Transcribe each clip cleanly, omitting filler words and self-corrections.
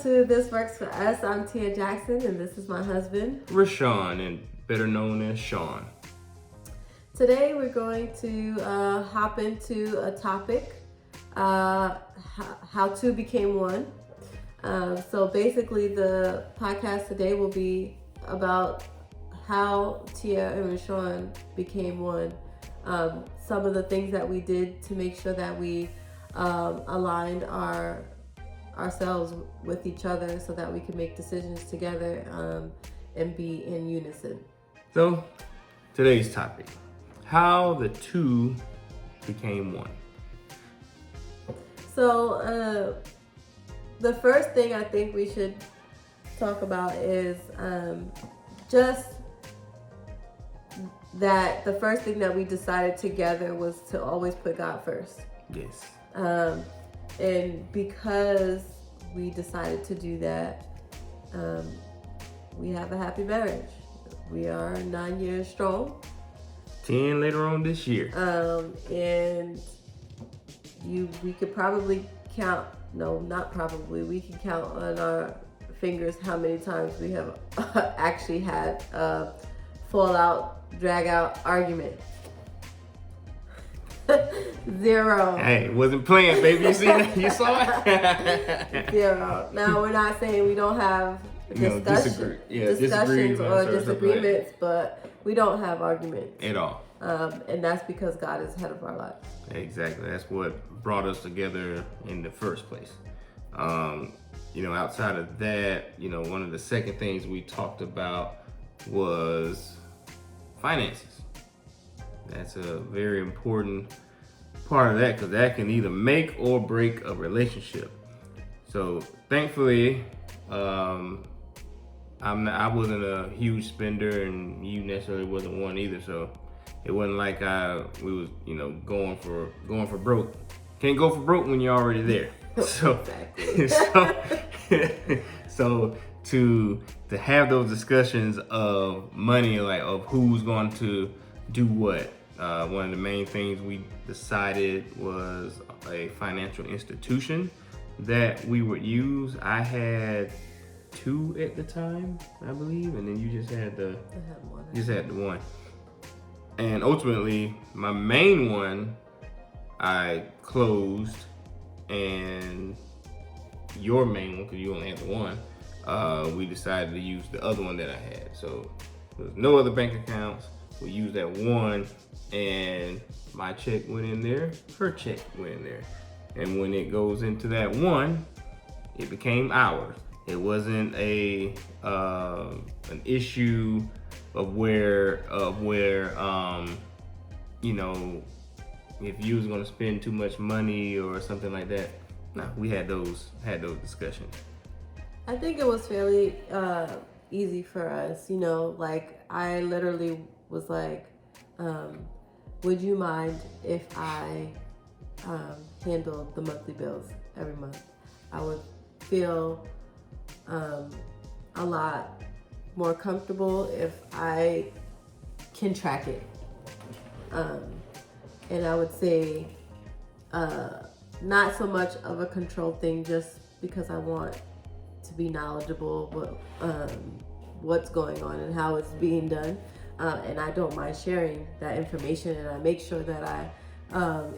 to This Works For Us. I'm Tia Jackson, and this is my husband, Rashawn, and better known as Sean. Today we're going to hop into a topic, how two became one. So basically the podcast today will be about how Tia and Rashawn became one. Some of the things that we did to make sure that we aligned ourselves with each other so that we can make decisions together and be in unison. So, today's topic, how the two became one. So, the first thing I think we should talk about is just that the first thing that we decided together was to always put God first. Yes. And because we decided to do that, we have a happy marriage. We are 9 years strong. 10 later on this year. And we could probably count, no, not probably, we can count on our fingers how many times we have actually had a fallout, drag out argument. 0. Hey, wasn't playing, baby. You see that? You saw it? 0. Now, we're not saying we don't have discussions or disagreements, but we don't have arguments. At all. And that's because God is head of our life. Exactly. That's what brought us together in the first place. Outside of that, one of the second things we talked about was finances. That's a very important part of that because that can either make or break a relationship. So thankfully, I wasn't a huge spender, and you necessarily wasn't one either. So it wasn't like we was going for broke. Can't go for broke when you're already there. So so to have those discussions of money, like of who's going to do what. One of the main things we decided was a financial institution that we would use. I had 2 at the time, I believe, and then you just had the one. And ultimately, my main one I closed, and your main one, because you only had the one, we decided to use the other one that I had. So there's no other bank accounts. We used that one, and my check went in there, her check went in there. And when it goes into that one, it became ours. It wasn't an issue of where if you was gonna spend too much money or something like that. No, we had those discussions. I think it was fairly easy for us, like I literally was like, would you mind if I handled the monthly bills every month? I would feel a lot more comfortable if I can track it. And I would say not so much of a control thing, just because I want to be knowledgeable what's going on and how it's being done. And I don't mind sharing that information, and I make sure that I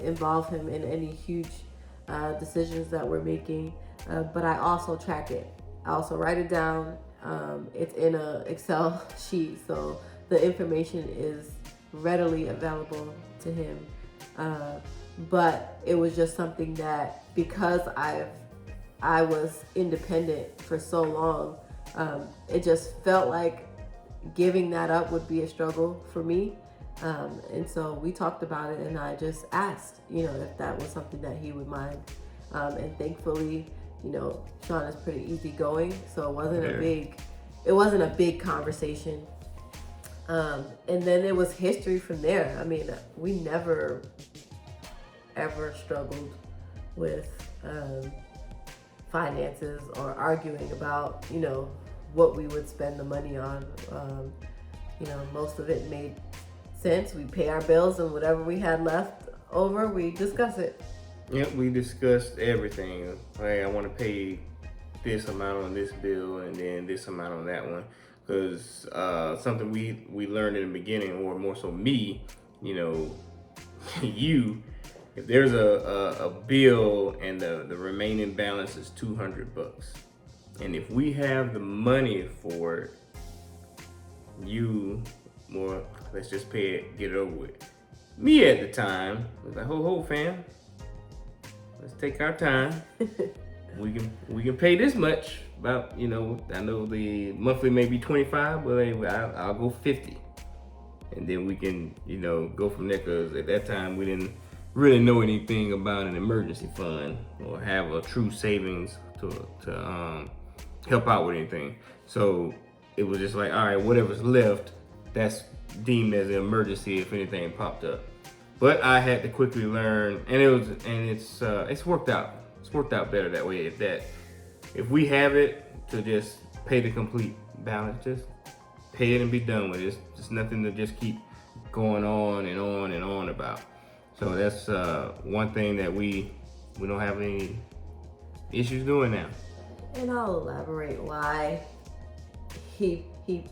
involve him in any huge decisions that we're making. But I also track it. I also write it down. It's in an Excel sheet, so the information is readily available to him. But it was just something that, because I was independent for so long, it just felt like giving that up would be a struggle for me. And so we talked about it, and I just asked, if that was something that he would mind. And thankfully, Sean is pretty easygoing, so it wasn't a big conversation. And then it was history from there. I mean, we never ever struggled with finances or arguing about, what we would spend the money on. Most of it made sense. We pay our bills, and whatever we had left over, we discuss it. Yep, we discussed everything. Hey, I want to pay this amount on this bill and then this amount on that one. Because something we learned in the beginning, or more so me, you know, you, if there's a bill and the remaining balance is $200, and if we have the money for it, you more, let's just pay it, get it over with. Me at the time was like, ho fam, let's take our time. We can pay this much. About, you know, I know the monthly may be 25, but anyway, I'll go 50, and then we can, you know, go from there. Because at that time we didn't really know anything about an emergency fund or have a true savings to help out with anything. So it was just like, all right, whatever's left, that's deemed as an emergency if anything popped up. But I had to quickly learn, and it's worked out. It's worked out better that way. If we have it, to just pay the complete balance, just pay it and be done with it. It's just nothing to just keep going on and on and on about. So that's one thing that we don't have any issues doing now. And I'll elaborate why he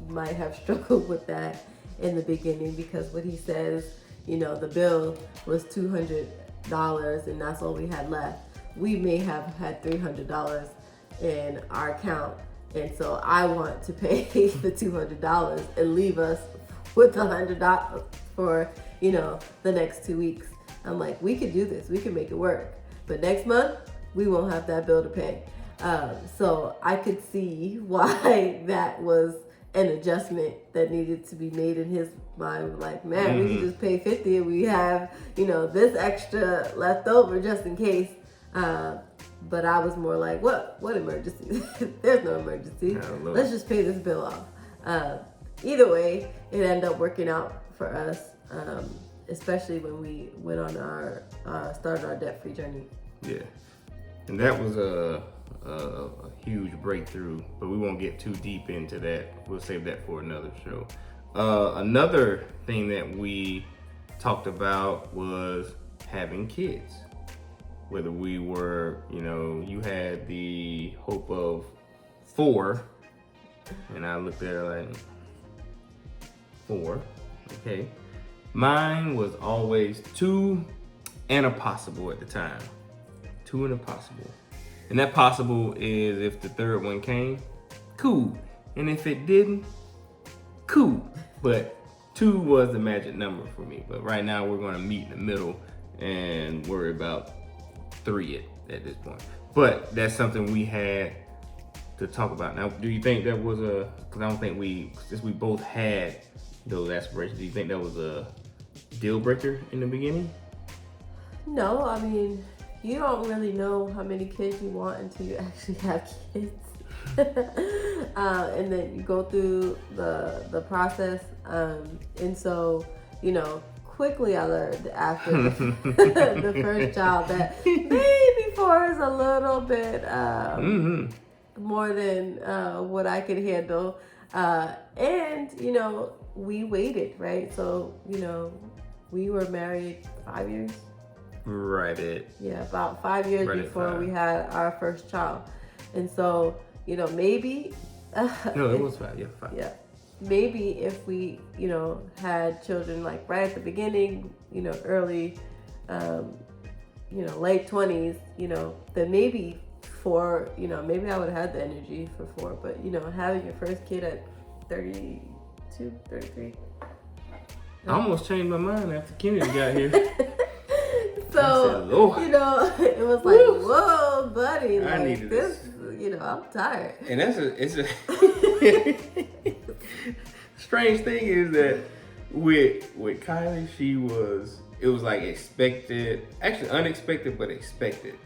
might have struggled with that in the beginning, because what he says, you know, the bill was $200 and that's all we had left. We may have had $300 in our account, and so I want to pay the $200 and leave us with $100 for, you know, the next 2 weeks. I'm like, we could do this, we can make it work, but next month we won't have that bill to pay. So I could see why that was an adjustment that needed to be made in his mind. Like, man, we can just pay 50 and we have, you know, this extra left over just in case. But I was more like, what emergency? There's no emergency. Let's just pay this bill off. Either way, it ended up working out for us, especially when we went on started our debt-free journey. Yeah, and that was a huge breakthrough, but we won't get too deep into that. We'll save that for another show. Another thing that we talked about was having kids. Whether we were, you know, you had the hope of 4, and I looked at her like, 4, okay. Mine was always 2 and a possible at the time. 2 and a possible. And that possible is if the third one came, cool. And if it didn't, cool. But 2 was the magic number for me. But right now we're gonna meet in the middle and worry about 3 at this point. But that's something we had to talk about. Now, do you think that was because I don't think since we both had those aspirations, do you think that was a deal breaker in the beginning? No, I mean, you don't really know how many kids you want until you actually have kids. And then you go through the process. And so, you know, quickly I learned after the first child that maybe 4 is a little bit more than what I could handle. And, you know, we waited, right? So, you know, we were married 5 years. Right. Yeah, about 5 years before we had our first child. And so, you know, maybe... no, it was 5. Yeah, 5. Yeah. Maybe if we, you know, had children like right at the beginning, you know, early, you know, late 20s, you know, then maybe 4, you know, maybe I would have had the energy for 4. But, you know, having your first kid at 32, 33. I almost changed my mind after Kennedy got here. So, said, you know, it was like, whoa, buddy, like, I needed this. You know, I'm tired. And it's a strange thing is that with Kylie, it was like expected, actually unexpected, but expected.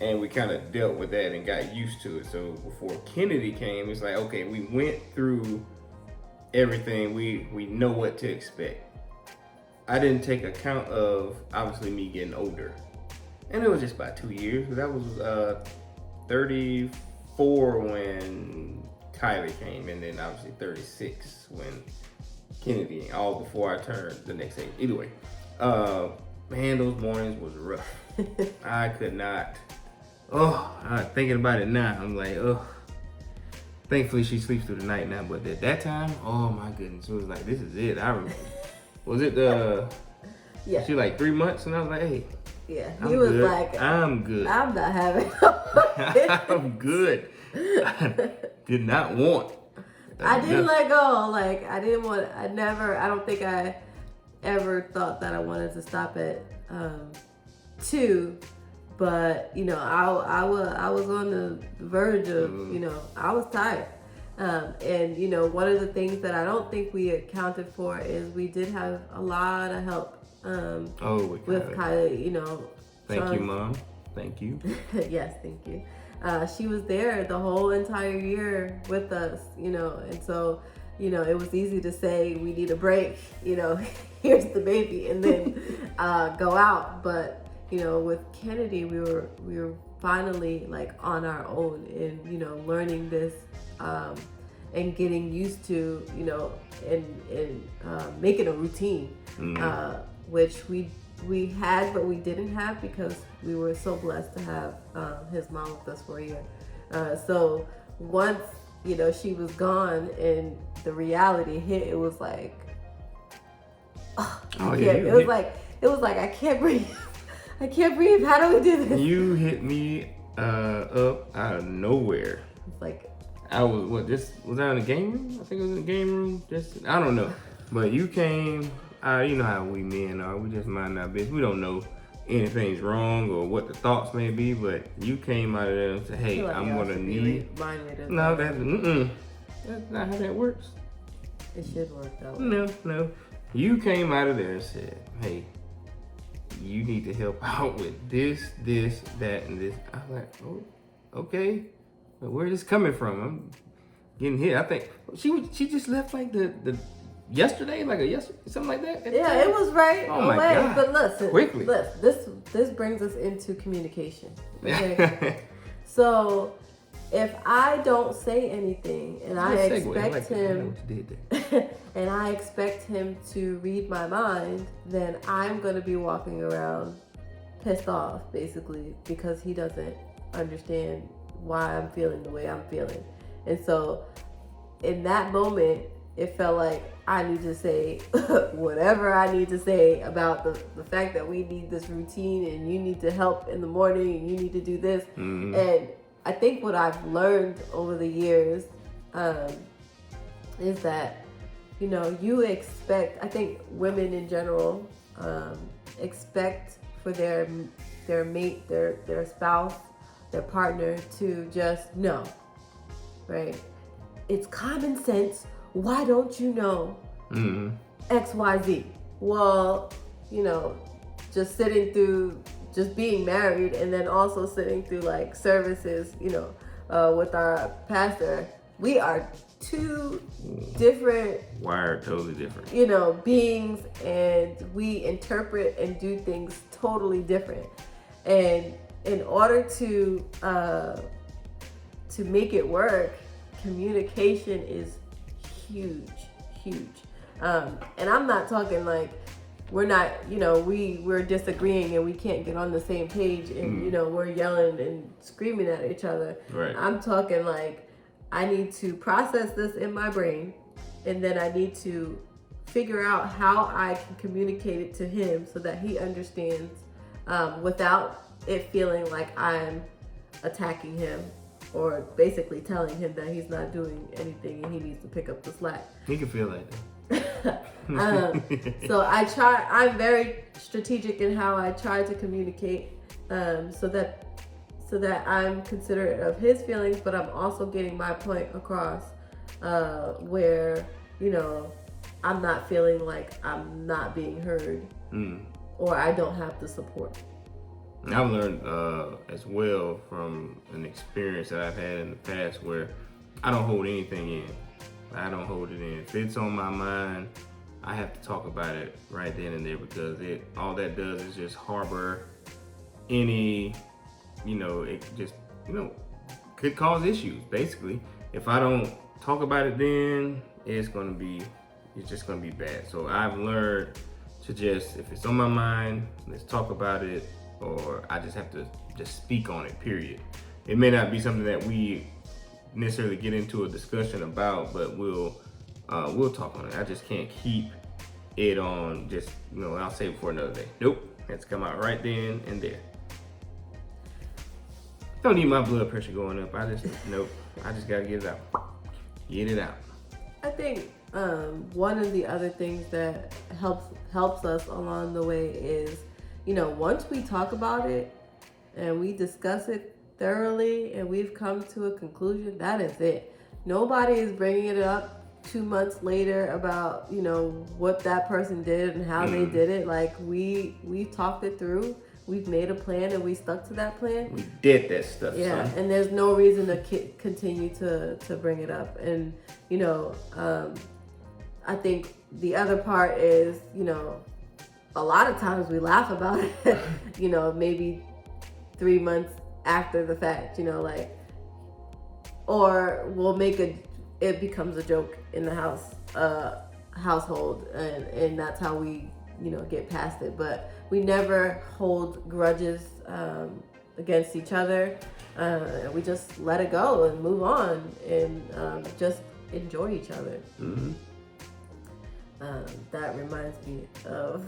And we kind of dealt with that and got used to it. So before Kennedy came, it's like, okay, we went through everything. We know what to expect. I didn't take account of, obviously, me getting older. And it was just about 2 years. That was 34 when Kylie came, and then obviously 36 when Kennedy, all before I turned the next age. Either way, man, those mornings was rough. I could not I'm thinking about it now. I'm like, oh. Thankfully, she sleeps through the night now. But at that time, oh my goodness, it was like, this is it. I remember. Was it Yeah. She like 3 months, and I was like, hey. Yeah. I'm He was good. like, I'm good. I'm not having. I'm good. I did not want. I didn't let go. Like I didn't want. I don't think I ever thought that I wanted to stop at 2. But you know, I was on the verge of, you know, I was tired. And you know, one of the things that I don't think we accounted for is we did have a lot of help. With Kylie, you know. Thank you, Mom. Thank you. Yes, thank you. She was there the whole entire year with us, you know, and so, you know, it was easy to say we need a break, you know, here's the baby, and then go out. But you know, with Kennedy, we were finally like on our own, and you know, learning this and getting used to, you know, and making a routine, which we had, but we didn't have because we were so blessed to have his mom with us for a year. So once, you know, she was gone and the reality hit, it was like, it was like I can't breathe. I can't breathe. How do we do this? You hit me up out of nowhere. It's like I was was I in the game room? I think it was in the game room. I don't know. But you came. You know how we men are. We just mind our business. We don't know anything's wrong or what the thoughts may be. But you came out of there and said, "Hey, like I'm gonna need." No, that's not how that works. It should work that way. No. You came out of there and said, "Hey, you need to help out with this, that, and this." I was like, "Oh, okay. But where is this coming from?" I'm getting hit. I think she just left like the yesterday, something like that. Yeah, it was right away. My God. But listen, quickly. This brings us into communication. Okay. So if I don't say anything and I expect him and I expect him to read my mind, then I'm gonna be walking around pissed off, basically, because he doesn't understand why I'm feeling the way I'm feeling. And so in that moment, it felt like I need to say whatever I need to say about the fact that we need this routine and you need to help in the morning and you need to do this. Mm-hmm. And I think what I've learned over the years is that, you know, I think women in general expect for their mate, their spouse, their partner to just know, right? It's common sense. Why don't you know X, Y, Z? Well, you know, just being married and then also sitting through like services, you know, with our pastor, we are two different, wired totally different, you know, beings, and we interpret and do things totally different. And in order to make it work, communication is huge. And I'm not talking like we're not, you know, we're disagreeing and we can't get on the same page and, you know, we're yelling and screaming at each other. Right. I'm talking like I need to process this in my brain, and then I need to figure out how I can communicate it to him so that he understands without it feeling like I'm attacking him or basically telling him that he's not doing anything and he needs to pick up the slack. He can feel like that. So I'm very strategic in how I try to communicate so that I'm considerate of his feelings, but I'm also getting my point across where, you know, I'm not feeling like I'm not being heard or I don't have the support. I've learned as well from an experience that I've had in the past where I don't hold anything in. I don't hold it in. If it's on my mind, I have to talk about it right then and there, because all that does is just harbor any, you know, it just, you know, could cause issues. Basically, if I don't talk about it, then it's just gonna be bad. So I've learned to just, if it's on my mind, let's talk about it. or I just have to just speak on it, period. It may not be something that we necessarily get into a discussion about, but we'll talk on it. I just can't keep it on just, I'll save it for another day. Nope, it's come out right then and there. Don't need my blood pressure going up. Nope, I just gotta get it out. Get it out. I think one of the other things that helps us along the way is, once we talk about it and we discuss it thoroughly and we've come to a conclusion, that is it. Nobody is bringing it up 2 months later about, what that person did and how they did it. Like we talked it through. We've made a plan and we stuck to that plan. We did that stuff. Yeah, son. and there's no reason to continue to bring it up. And I think the other part is, a lot of times we laugh about it. Maybe 3 months after the fact. Or we'll make it becomes a joke in the household, and that's how we get past it. But we never hold grudges against each other. We just let it go and move on and just enjoy each other. Mm-hmm. That reminds me of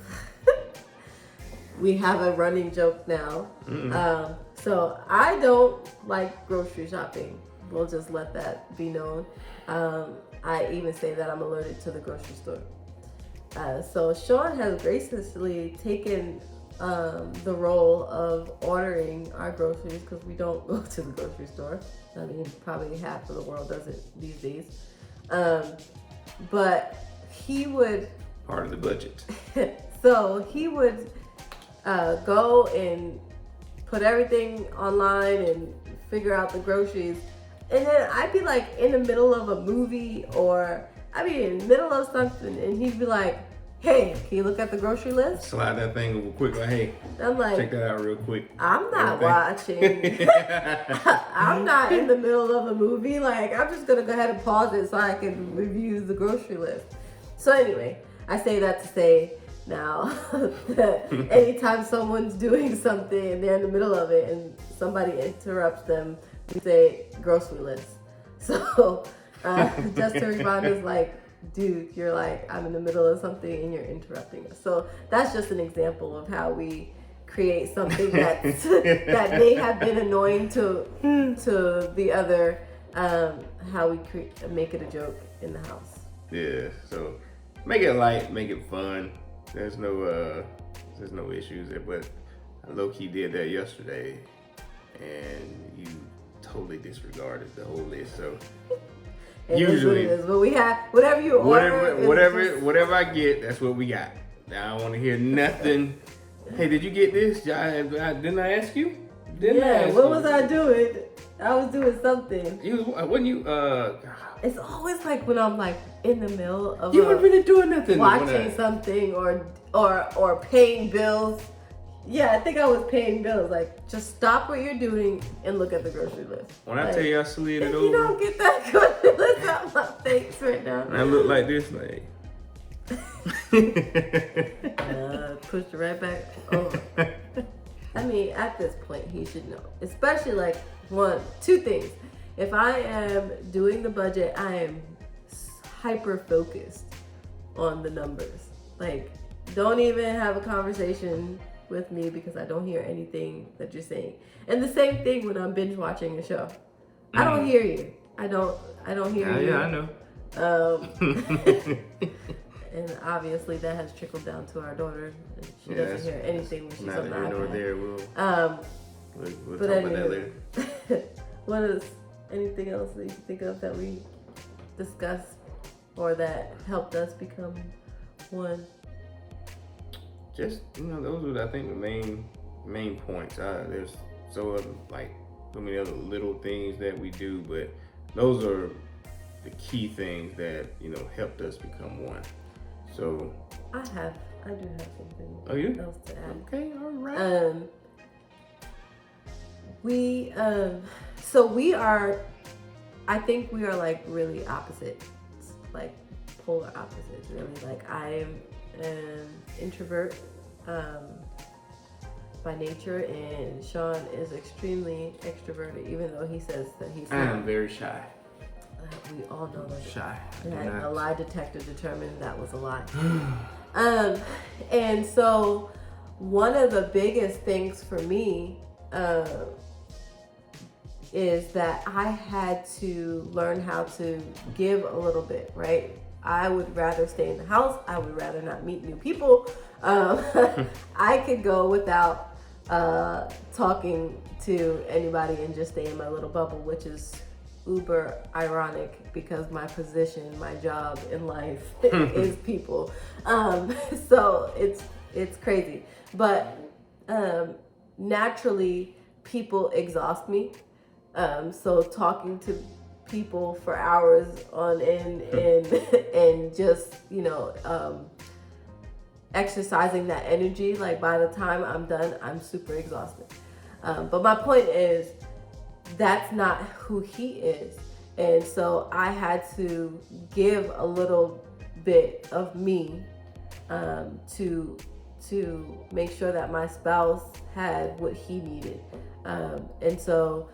we have a running joke now. Mm-hmm. So I don't like grocery shopping. We'll just let that be known. I even say that I'm allergic to the grocery store. So Sean has graciously taken the role of ordering our groceries because we don't go to the grocery store. I mean, probably half of the world does it these days. But he would... Part of the budget. So he would go and put everything online and figure out the groceries. And then I'd be like in the middle of a movie or I'd be in the middle of something and he'd be like, hey, can you look at the grocery list? Slide that thing over quick, like, hey, I'm like, check that out real quick. I'm not watching. I'm not in the middle of a movie. Like, I'm just going to go ahead and pause it so I can review the grocery list. So anyway, I say that to say now that anytime someone's doing something and they're in the middle of it and somebody interrupts them, we say grocery list. So just to remind us, like, dude, you're like, I'm in the middle of something and you're interrupting us. So that's just an example of how we create something that may have been annoying to the other, how we make it a joke in the house. Yeah, so make it light, make it fun. There's no issues there, but I low-key did that yesterday and you totally disregarded the whole list. So usually, but we have whatever you order. Whatever I get, that's what we got. Now I don't want to hear nothing. Hey, did you get this? Didn't I ask you? What was I doing? I was doing something. Wasn't you? It's always like when I'm like in the middle of you weren't really doing nothing. Watching something or paying bills. Yeah, I think I was paying bills. Like, just stop what you're doing and look at the grocery list. When I tell you I slid it over. You don't get that grocery list out my face right now. I look like this, like. Pushed it right back over. I mean, at this point, he should know. Especially like two things. If I am doing the budget, I am hyper focused on the numbers. Like, don't even have a conversation with me because I don't hear anything that you're saying. And the same thing when I'm binge watching a show. I don't hear you. I don't hear you. Yeah, I know. And obviously that has trickled down to our daughter. She doesn't hear anything when she's on the iPad. There, we'll but talk about that later. Anything else that you can think of that we discussed or that helped us become one? Just, those are, I think, the main points. There's so many other little things that we do, but those are the key things that helped us become one. So I do have something else to add. Okay, all right. I think we are like really opposites, like polar opposites, really. Like I am an introvert. by nature, and Sean is extremely extroverted, even though he says that he's I not. am very shy. We all know that. Shy. And the lie detector determined that was a lie. And so one of the biggest things for me is that I had to learn how to give a little bit, right? I would rather stay in the house. I would rather not meet new people. I could go without talking to anybody and just stay in my little bubble, which is uber ironic because my position, my job in life is people. So it's crazy. But naturally, people exhaust me. So talking to people for hours on end and just, exercising that energy, like by the time I'm done, I'm super exhausted. But my point is, that's not who he is. And so I had to give a little bit of me to make sure that my spouse had what he needed. And so,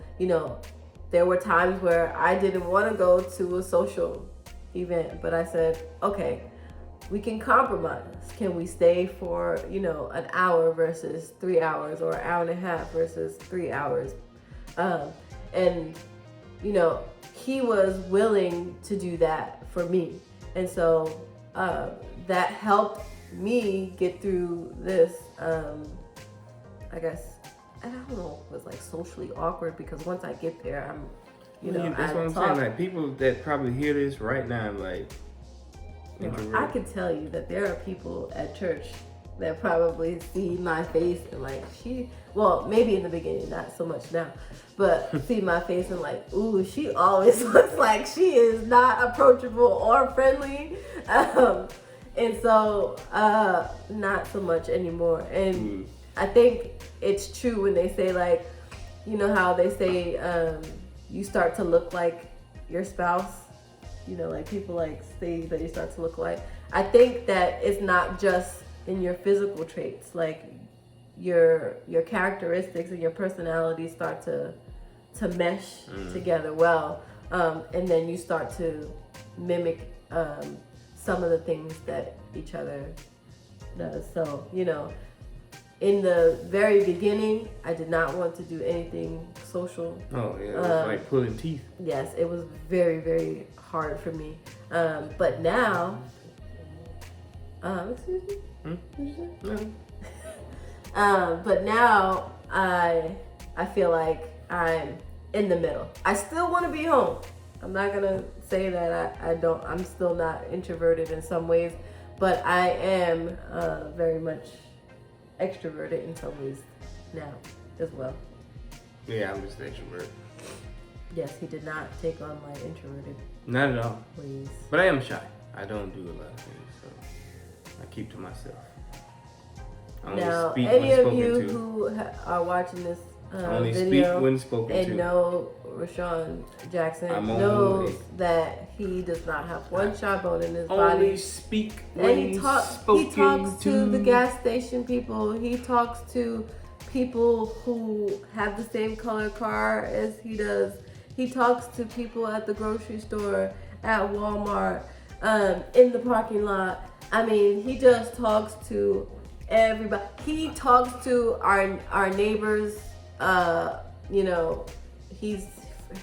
there were times where I didn't want to go to a social event, but I said, okay, we can compromise. Can we stay for, an hour versus 3 hours, or an hour and a half versus 3 hours? And he was willing to do that for me. And so that helped me get through this, I guess, I don't know if it was like socially awkward, because once I get there, I'm, that's what I'm saying. Like, people that probably hear this right now, like, I can tell you that there are people at church that probably see my face and like, maybe in the beginning, not so much now, but see my face and like, ooh, she always looks like she is not approachable or friendly. And so, not so much anymore. And I think it's true when they say, like, how they say, you start to look like your spouse, like people like say that you start to look like. I think that it's not just in your physical traits, like your characteristics and your personality start to mesh together well, and then you start to mimic some of the things that each other does. So in the very beginning, I did not want to do anything social. Oh yeah, it was like pulling teeth. Yes, it was very, very hard for me. But now, excuse me? But now I feel like I'm in the middle. I still want to be home. I'm not gonna say that I don't. I'm still not introverted in some ways, but I am very much extroverted in some ways now as well. Yeah, I'm just an extrovert. Yes, he did not take on my introverted Not at all. ways. But I am shy. I don't do a lot of things, so I keep to myself. I only Now, speak any when of spoken you to. who are watching this I only video speak when spoken and to. know Rashawn Jackson I'm on knows it. that he does not have one shy bone in his Only body. speak And when he talks spoken to the gas station people. He talks to people who have the same color car as he does. He talks to people at the grocery store, at Walmart, in the parking lot. I mean, he just talks to everybody. He talks to our neighbors.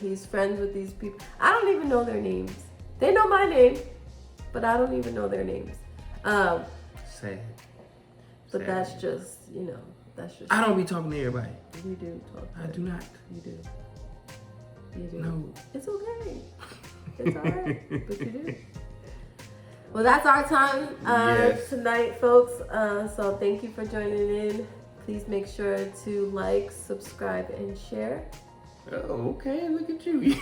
He's friends with these people. I don't even know their names. They know my name, but I don't even know their names. Sad. But Sad. that's just, that's just. I don't be talking to everybody. You do talk. I do not. You do. You do. No. It's okay. It's alright. But you do. Well, that's our time Yes. tonight, folks. So thank you for joining in. Please make sure to like, subscribe, and share. Oh, okay. Look at you.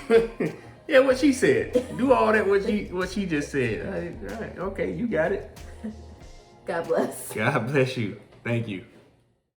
Yeah, what she said. Do all that what she just said. All right. Okay, you got it. God bless. God bless you. Thank you.